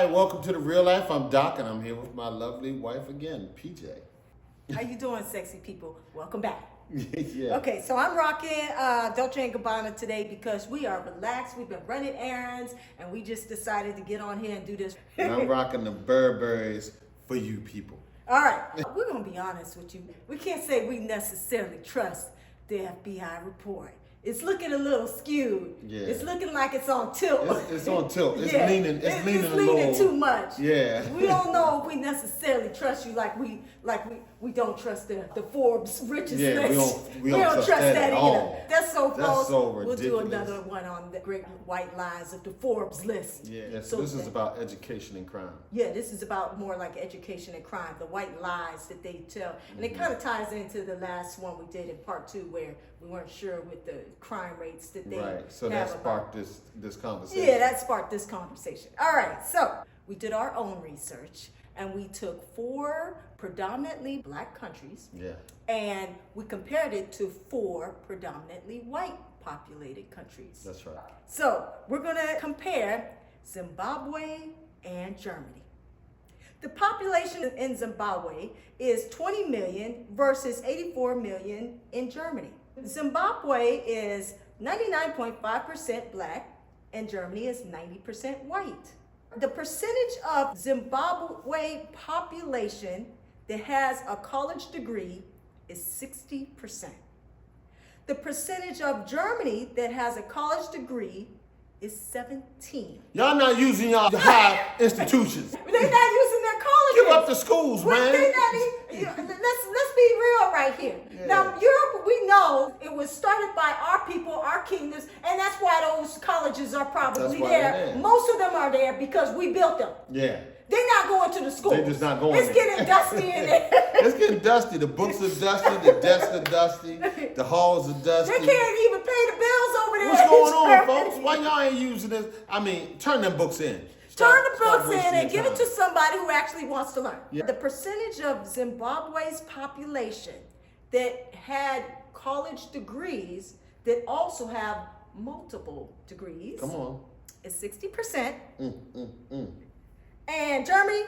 right, welcome to the real life. I'm Doc, and I'm here with my lovely wife again, PJ. How you doing, sexy people? Welcome back. Yeah. Okay, so I'm rocking Dolce & Gabbana today because we are relaxed. We've been running errands, and we just decided to get on here and do this. And I'm rocking the Burberrys for you people. All right, we're going to be honest with you. We can't say we necessarily trust the FBI report. It's looking a little skewed. Yeah. It's looking like it's on tilt. It's on tilt. It's Yeah. leaning. It's leaning a leaning little too much. Yeah. We don't know if we necessarily trust you like we don't trust the Forbes richest Yeah, list. we don't trust that at either. all. That's so That's false. so We'll do ridiculous. another one on the great white lies of the Forbes list. Yeah. So this is about education and crime. Yeah, this is about more like education and crime, the white lies that they tell. And it kind of ties into the last one we did in part 2 where we weren't sure with the crime rates that they Right. So have that about. sparked this conversation. Yeah, that sparked this conversation. All right, so we did our own research and we took 4 predominantly black countries Yeah. and we compared it to 4 predominantly white populated countries. That's right. So we're going to compare Zimbabwe and Germany. The population in Zimbabwe is 20 million versus 84 million in Germany. Zimbabwe is 99.5% black and Germany is 90% white. The percentage of Zimbabwe population that has a college degree is 60%. The percentage of Germany that has a college degree is 17. Y'all not using y'all high institutions. They're not using their colleges. Give up the schools, Well, man. they're not let's be real right here. Yeah. Now, Europe, we know it was started by our people, our kingdoms, and that's why those colleges are probably That's why there. they're there. Most of them are there because we built them. Yeah. They're not going to the school. They're just not going It's there. getting dusty in there. It's getting dusty. The books are dusty. The desks are dusty. The halls are dusty. They can't even pay the bills over there. What's going on, It's folks? crazy. Why y'all ain't using this? I mean, turn them books in. Turn the Stop books in wasting and your give it time. to somebody who actually wants to learn. Yeah. The percentage of Zimbabwe's population that had college degrees that also have multiple degrees Come on. is 60%. Mm. And Germany,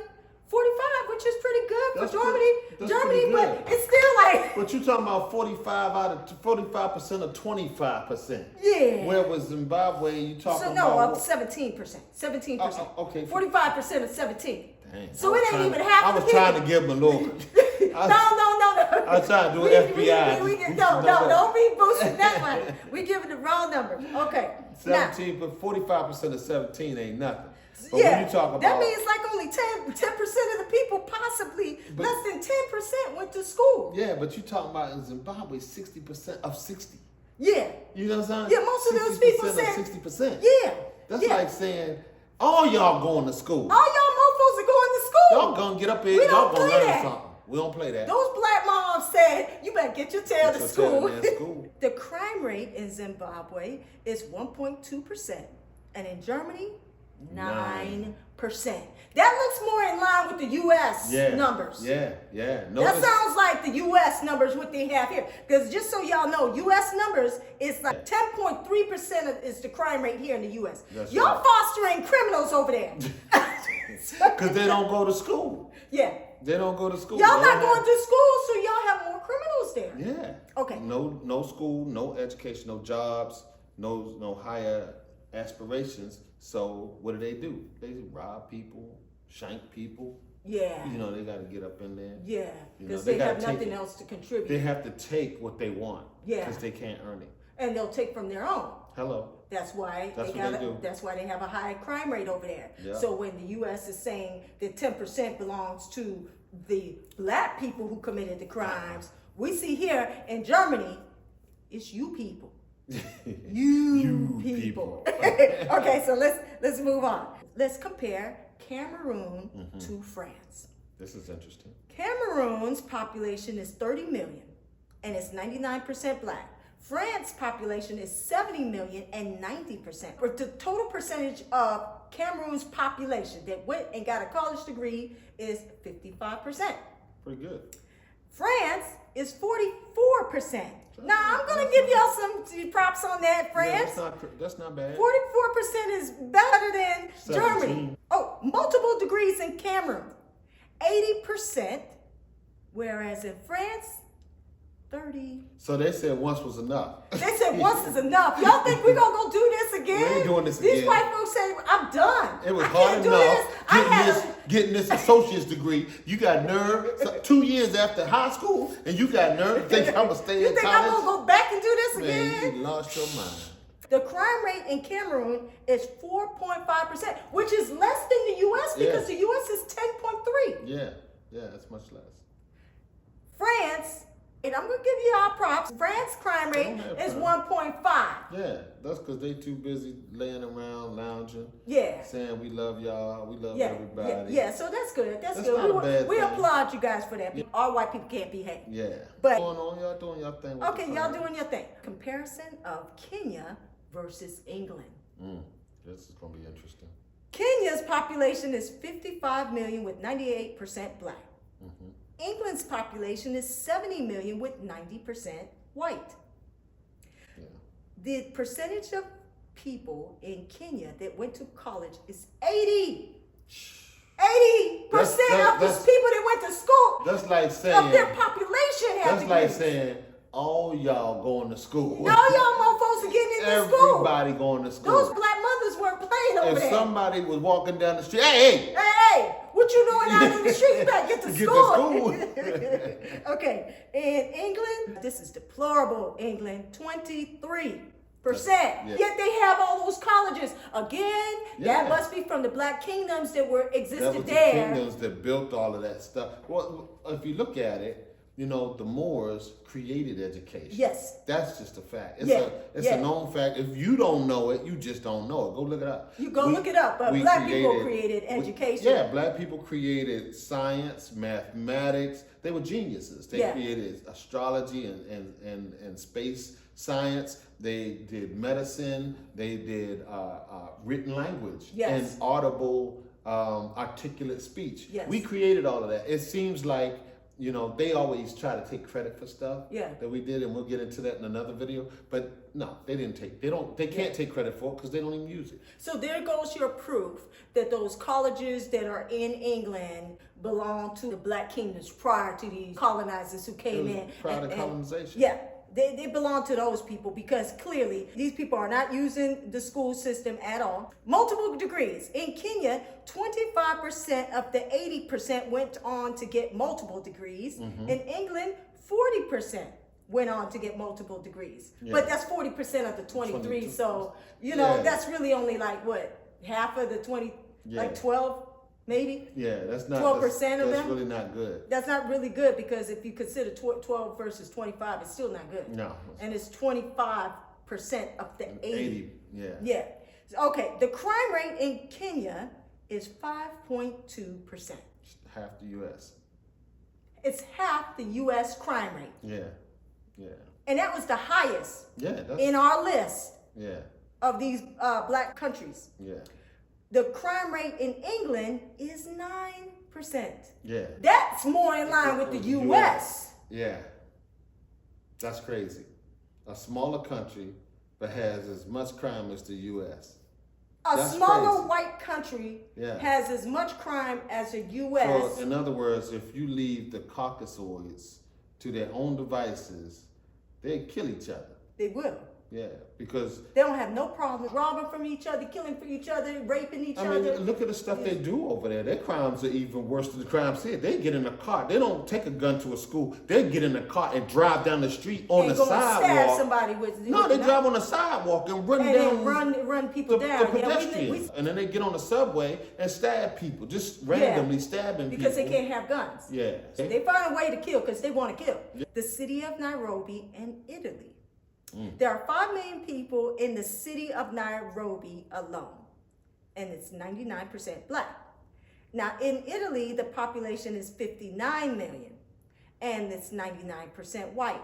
45, which is pretty good That's for Germany. that's Germany, pretty but good. it's still like, But you talking about 45% of 25%. yeah. Where was Zimbabwe? You talking So no, about? 17%. 17%. Okay. 45% of 17. Dang, So I was it ain't trying even to- half I the was trying to people. give them a little. No. I was trying to do an FBI. No, don't be boosting that one. We giving the wrong number. Okay. 17, but 45% of 17 ain't nothing. But Yeah, when you talk about that means like only 10% of the people, possibly But- less than 10% went to school. yeah, but you talking about in Zimbabwe 60% of 60. Yeah. You know what I'm saying? Yeah, most of those people 60% said- of 60%. Yeah. That's yeah. like saying all y'all going to school. All y'all mofos are going to school. Y'all gonna get up here. We Y'all don't gonna play learn that. something. We don't play that. Those black moms said, you better get your tail Get to your school. tail in school. The crime rate in Zimbabwe is 1.2%. And in Germany, 9%. That looks more in line with the U.S. numbers. Yeah. That Notice- sounds like the U.S. numbers, what they have here. Because just so y'all know, U.S. numbers is like 10.3% is the crime rate here in the U.S. That's Y'all right. fostering criminals over there. Because they don't go to school. Yeah. They don't go to school. Y'all They not don't going to school, so y'all have more criminals there. Yeah. Okay. No school, no education, no jobs, no higher aspirations. So what do? They rob people, shank people. Yeah. You know, they got to get up in there. Yeah. You know, Because they they gotta have take nothing it. else to contribute. They have to take what they want. Yeah. Because they can't earn it. And they'll take from their own. Hello. That's why That's what they do. That's why they have a high crime rate over there. Yeah. So when the U.S. is saying that 10% belongs to the black people who committed the crimes, we see here in Germany, it's you people. You people. Okay, so let's move on. Let's compare Cameroon to France. This is interesting. Cameroon's population is 30 million and it's 99% black. France's population is 70 million and 90%. But the total percentage of Cameroon's population that went and got a college degree is 55%. Pretty good. France is 44%. Now, I'm going to give y'all some props on that, France. Yeah, that's not bad. 44% is better than 17. Germany. Oh, multiple degrees in Cameroon, 80%, whereas in France, 30. So they said once was enough. They said once is enough. Y'all think we're going to go do this again? We ain't doing this These again. white folks say, I'm done. It was I hard can't do enough this. getting this associate's degree. You got nerve. 2 years after high school, and you got nerve. Think I'm gonna stay You in think college? I'm going to go back and do this Man, again? you lost your mind. The crime rate in Cameroon is 4.5%, which is less than the U.S. because the U.S. is 10.3. Yeah, it's much less. France, and I'm going to give you our props, France crime rate is 1.5. Yeah, that's because they too busy laying around, lounging, Yeah. saying we love y'all, we love Yeah, everybody. yeah, so that's good. That's That's good. not a bad We thing. applaud you guys for that. All white people can't behave. Yeah. But- What's going on? Y'all doing y'all thing. with Okay, the y'all crime. doing your thing. Comparison of Kenya versus England. This is gonna be interesting. Kenya's population is 55 million with 98% black. Mm-hmm. England's population is 70 million with 90% white. Yeah. The percentage of people in Kenya that went to college is 80. 80% of the that's- people that went to school That's like of saying. their population have That's like degrees. saying all y'all going to school. All y'all mofos are getting into school. Everybody going to school. Those black mothers weren't playing over If there. somebody was walking down the street, hey, Hey, what you doing out in the street? You better get to Get to school. school. Okay, in England, this is deplorable. England, 23%. Yeah. Yet they have all those colleges. Again, Yeah. that must be from the black kingdoms that were that existed was the there. kingdoms that built all of that stuff. Well, if you look at it, you know, the Moors created education. Yes. That's just a fact. It's Yeah, it's yeah. a known fact. If you don't know it, you just don't know it. Go look it up. You go look it up, but black people created education. Yeah, black people created science, mathematics. They were geniuses. They Yeah. created astrology and space science. They did medicine. They did written language Yes. and audible, articulate speech. Yes. We created all of that. It seems like, you know, they always try to take credit for stuff Yeah. that we did, and we'll get into that in another video. But no, they didn't take. They can't take credit for it because they don't even use it. So there goes your proof that those colleges that are in England belong to the black kingdoms prior to these colonizers who came It was in. prior to colonization. Yeah, they belong to those people because clearly these people are not using the school system at all. Multiple degrees. In Kenya, 25% of the 80% went on to get multiple degrees. Mm-hmm. In England, 40% went on to get multiple degrees. Yeah. But that's 40% of the 23. 22. So, you know, Yeah. that's really only like what? Half of the 20, Yeah. like 12 maybe? Yeah, that's not 12% of that's them? really not good. That's not really good because if you consider 12 versus 25, it's still not good. No. And it's 25% of the 80. Yeah. Yeah. Okay, the crime rate in Kenya is 5.2%. Half the U.S. It's half the U.S. crime rate. Yeah. Yeah. And that was the highest Yeah. That's, in our list yeah. of these black countries. Yeah. The crime rate in England is 9%. Yeah. That's more in line with the U.S. Yeah. That's crazy. A smaller country but has as much crime as the U.S. A That's smaller crazy. white country Yeah. has as much crime as the U.S. So, in other words, if you leave the Caucasoids to their own devices, they kill each other. They will. Yeah, because They don't have no problem robbing from each other, killing for each other, raping each I mean, other. look at the stuff they do over there. Their crimes are even worse than the crimes here. They get in a car. They don't take a gun to a school. They get in a car and drive down the street on Ain't the gonna stab sidewalk. somebody with No, they drive on the sidewalk and run and down then run people the down. pedestrians. And then they get on the subway and stab people, just randomly stabbing because people. they can't have guns. Yeah. So they find a way to kill because they want to kill. The city of Nairobi and Italy. There are 5 million people in the city of Nairobi alone, and it's 99% black. Now, in Italy, the population is 59 million, and it's 99% white.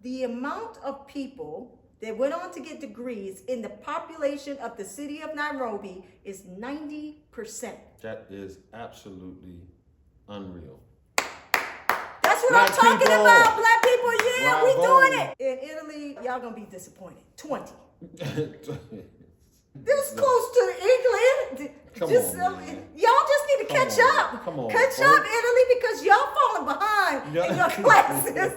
The amount of people that went on to get degrees in the population of the city of Nairobi is 90%. That is absolutely unreal. That's what Black I'm talking people. about, black people. Yeah, we Bravo. doing it. In Italy, y'all gonna be disappointed. 20. This is close to England. Come just on, man. y'all just need to Come catch on. up. Come on, Catch folks. up, Italy, because y'all falling behind in your classes.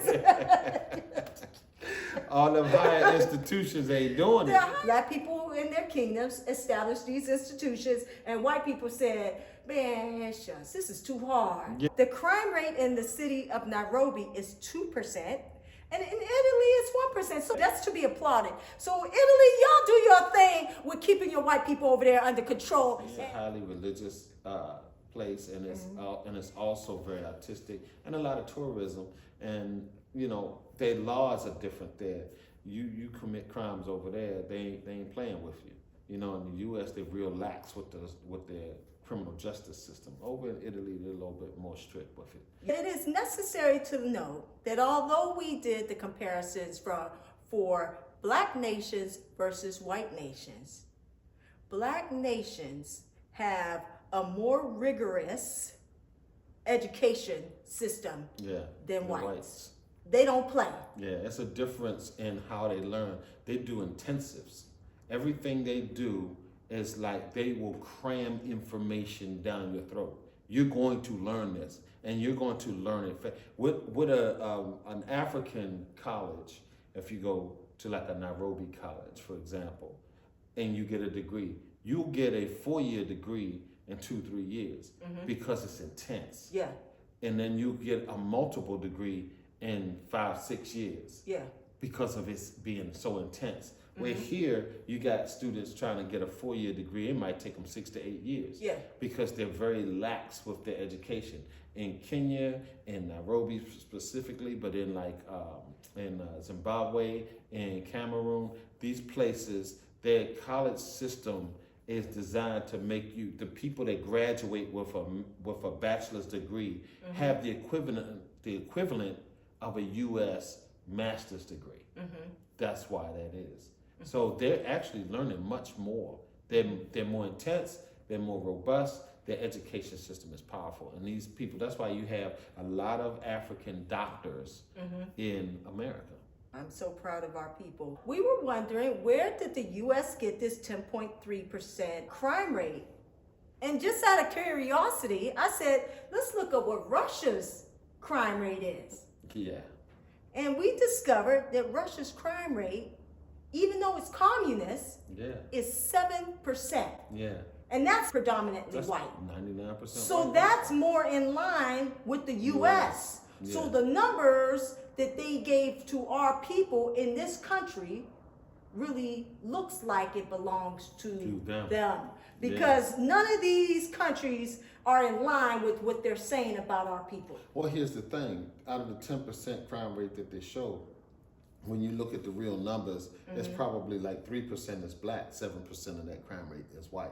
All them higher institutions ain't doing it. Black people in their kingdoms established these institutions, and white people said, man, shucks, this is too hard. Yeah. The crime rate in the city of Nairobi is 2%. And in Italy, it's 1%. So that's to be applauded. So Italy, y'all do your thing with keeping your white people over there under control. It's a highly religious place, and it's also very artistic, and a lot of tourism. And you know, their laws are different there. You commit crimes over there, they ain't playing with you. You know, in the U.S. they're real lax with their criminal justice system. Over in Italy, they're a little bit more strict with it. It is necessary to note that although we did the comparisons for black nations versus white nations, black nations have a more rigorous education system than whites. They don't play. Yeah, it's a difference in how they learn. They do intensives. Everything they do is like they will cram information down your throat. You're going to learn this, and you're going to learn it. With an African college, if you go to like a Nairobi college, for example, and you get a degree, you'll get a 4-year degree in 2-3 years because it's intense. Yeah. And then you get a multiple degree in 5-6 years. Yeah. Because of it being so intense. Where here, you got students trying to get a 4-year degree, it might take them 6 to 8 years. Yeah. Because they're very lax with their education. In Kenya, in Nairobi specifically, but in Zimbabwe, in Cameroon, these places, their college system is designed to make you, the people that graduate with a bachelor's degree, have the equivalent of a U.S. master's degree. That's why that is. So they're actually learning much more. They're more intense, they're more robust, their education system is powerful. And these people, that's why you have a lot of African doctors in America. I'm so proud of our people. We were wondering, where did the U.S. get this 10.3% crime rate? And just out of curiosity, I said, let's look at what Russia's crime rate is. Yeah. And we discovered that Russia's crime rate, even though it's communist, is 7%. Yeah. And that's predominantly That's white. 99%. So white. that's more in line with the U.S. Yeah. So the numbers that they gave to our people in this country really looks like it belongs to them. Because none of these countries are in line with what they're saying about our people. Well, here's the thing. Out of the 10% crime rate that they show, when you look at the real numbers, it's probably like 3% is black, 7% of that crime rate is white.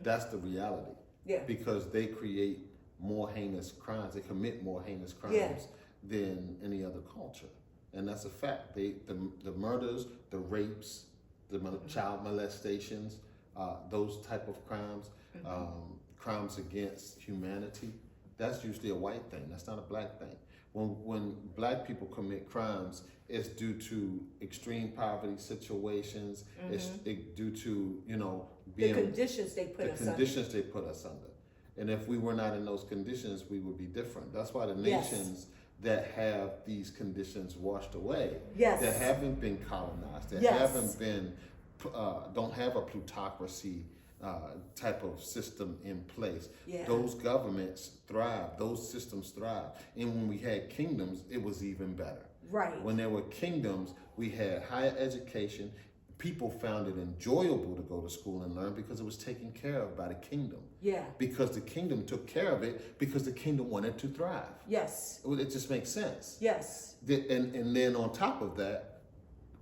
That's the reality. Yeah. Because they create more heinous crimes, they commit more heinous crimes than any other culture. And that's a fact. The murders, the rapes, the child molestations, those type of crimes, crimes against humanity, that's usually a white thing. That's not a black thing. When black people commit crimes, it's due to extreme poverty situations. It's due to, being the conditions they put us under. And if we were not in those conditions, we would be different. That's why the nations that have these conditions washed away, that haven't been colonized, that haven't been, don't have a plutocracy type of system in place. Those governments thrive, those systems thrive. And when we had kingdoms, it was even better. Right. When there were kingdoms, we had higher education. People found it enjoyable to go to school and learn because it was taken care of by the kingdom. Yeah. Because the kingdom took care of it because the kingdom wanted to thrive. Yes. It just makes sense. Yes. And then on top of that,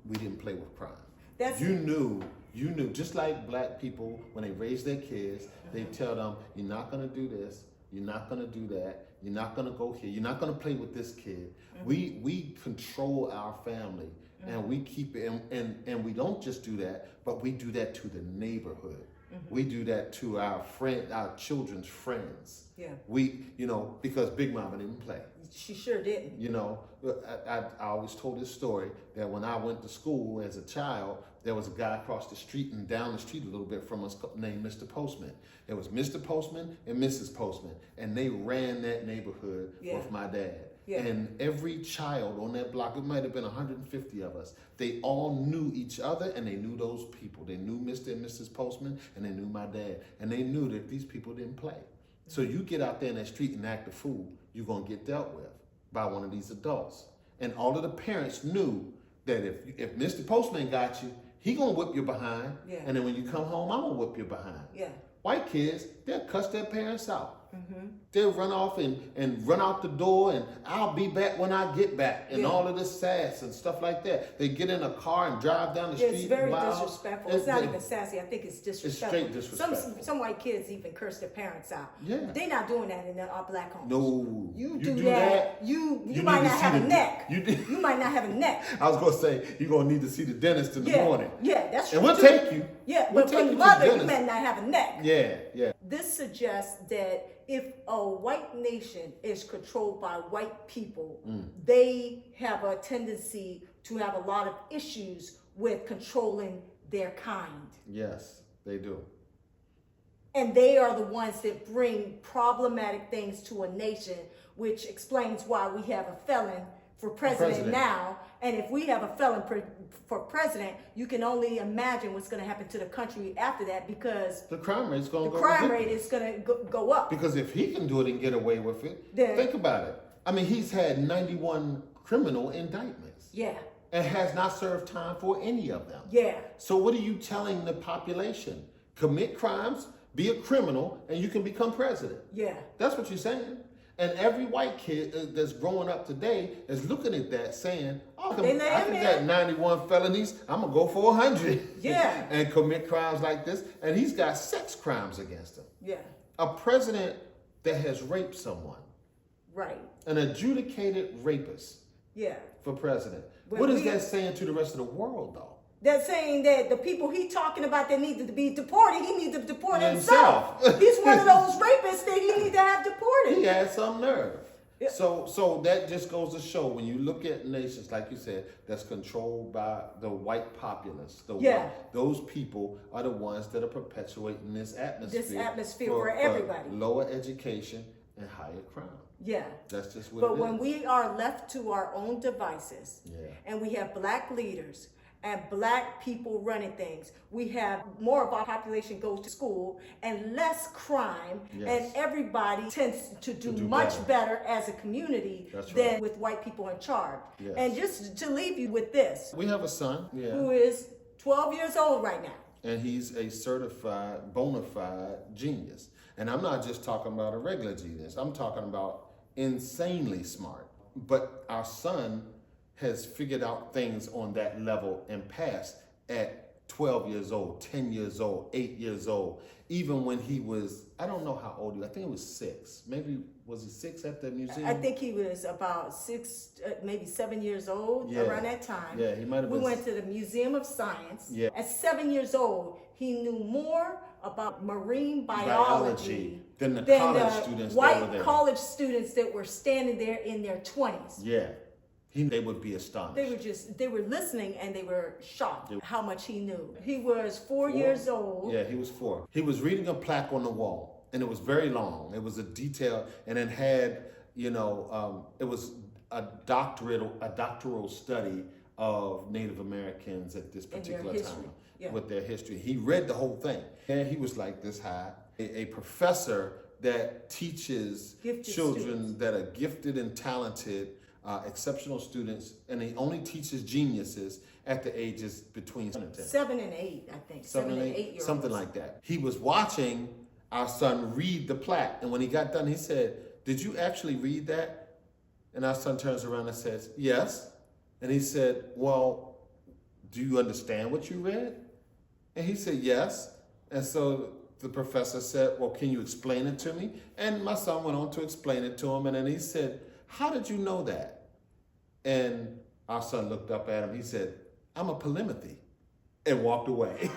we didn't play with crime. That's you knew, just like black people, when they raise their kids, they tell them, you're not going to do this, you're not going to do that, you're not going to go here, you're not going to play with this kid. We control our family, and we keep it, and we don't just do that, but we do that to the neighborhood. We do that to our children's friends. Yeah. We, because Big Mama didn't play. She sure didn't. I always told this story that when I went to school as a child, there was a guy across the street and down the street a little bit from us named Mr. Postman. It was Mr. Postman and Mrs. Postman, and they ran that neighborhood with my dad. Yeah. And every child on that block, it might have been 150 of us, they all knew each other and they knew those people. They knew Mr. and Mrs. Postman and they knew my dad. And they knew that these people didn't play. So you get out there in that street and act a fool, you're going to get dealt with by one of these adults. And all of the parents knew that if Mr. Postman got you, he going to whip you behind. Yeah. And then when you come home, I'm going to whip you behind. Yeah. White kids, they'll cuss their parents out. They'll run off and run out the door and I'll be back when I get back and all of this sass and stuff like that. They get in a car and drive down the street. It's very loud. disrespectful. It's not even sassy. I think it's disrespectful. It's straight disrespectful. Some white kids even curse their parents out. Yeah. They're not doing that in our black homes. No. You do that. You might not have a neck. You might not have a neck. I was going to say, you're going to need to see the dentist in the morning. Yeah, that's true. And we'll take you. Yeah, We'll but take for you the to mother, the you may not have a neck. Yeah. This suggests that if a white nation is controlled by white people, they have a tendency to have a lot of issues with controlling their kind. Yes, they do. And they are the ones that bring problematic things to a nation, which explains why we have a felon for president now. And if we have a felon for president, you can only imagine what's going to happen to the country after that, because the crime rate is going to go crime ridiculous. rate is going to go up. Because if he can do it and get away with it, Then- think about it. I mean, he's had 91 criminal indictments. Yeah. And has not served time for any of them. Yeah. So what are you telling the population? Commit crimes, be a criminal, and you can become president. Yeah. That's what you're saying. And every white kid that's growing up today is looking at that saying, oh, They let I him can get in. 91 felonies, I'm going to go for 100. Yeah. And commit crimes like this. And he's got 6 crimes against him. Yeah. A president that has raped someone, Right. an adjudicated rapist Yeah. for president. But What is that saying to the rest of the world, though? They're saying that the people he talking about that need to be deported, he needs to deport himself. Himself. He's one of those rapists that he need to have deported. He has some nerve. Yeah. So that just goes to show, when you look at nations, like you said, that's controlled by the white populace, those people are the ones that are perpetuating this atmosphere. This atmosphere for everybody. Lower education and higher crime. Yeah. That's just what But it when is. we are left to our own devices, and we have black leaders and black people running things, we have more of our population goes to school and less crime, and everybody tends to do much better as a community than with white people in charge. Yes. And just to leave you with this, We have a son who is 12 years old right now. and he's a certified, bona fide genius. And I'm not just talking about a regular genius. I'm talking about insanely smart. But our son has figured out things on that level and passed at 12 years old, 10 years old, 8 years old. Even when he was, I don't know how old he was, I think he was 6. Maybe, was he 6 at the museum? I think he was about 6, maybe 7 years old, around that time. Yeah, he might have been. We went to the Museum of Science. Yeah. At 7 years old, he knew more about marine biology than the than college the students that white were there. college students that were standing there in their 20s. Yeah, they would be astonished. They were listening and they were shocked how much he knew. He was 4 years old. Yeah, he was 4. He was reading a plaque on the wall, and it was very long. It was a detail, and it had, it was a doctoral study of Native Americans at this particular time with their history. He read the whole thing, and he was like this high. A professor that teaches Gifted children students. that are gifted and talented, exceptional students, and he only teaches geniuses at the ages between 7 and 10. 7 and 8, I think. 7 and 8, 8-year-olds. something like that. He was watching our son read the plaque, and when he got done, he said, "Did you actually read that?" And our son turns around and says, "Yes." And he said, "Well, do you understand what you read?" And he said, "Yes." And so the professor said, "Well, can you explain it to me?" And my son went on to explain it to him, and then he said, "How did you know that?" And our son looked up at him. He said, "I'm a polymathy," and walked away.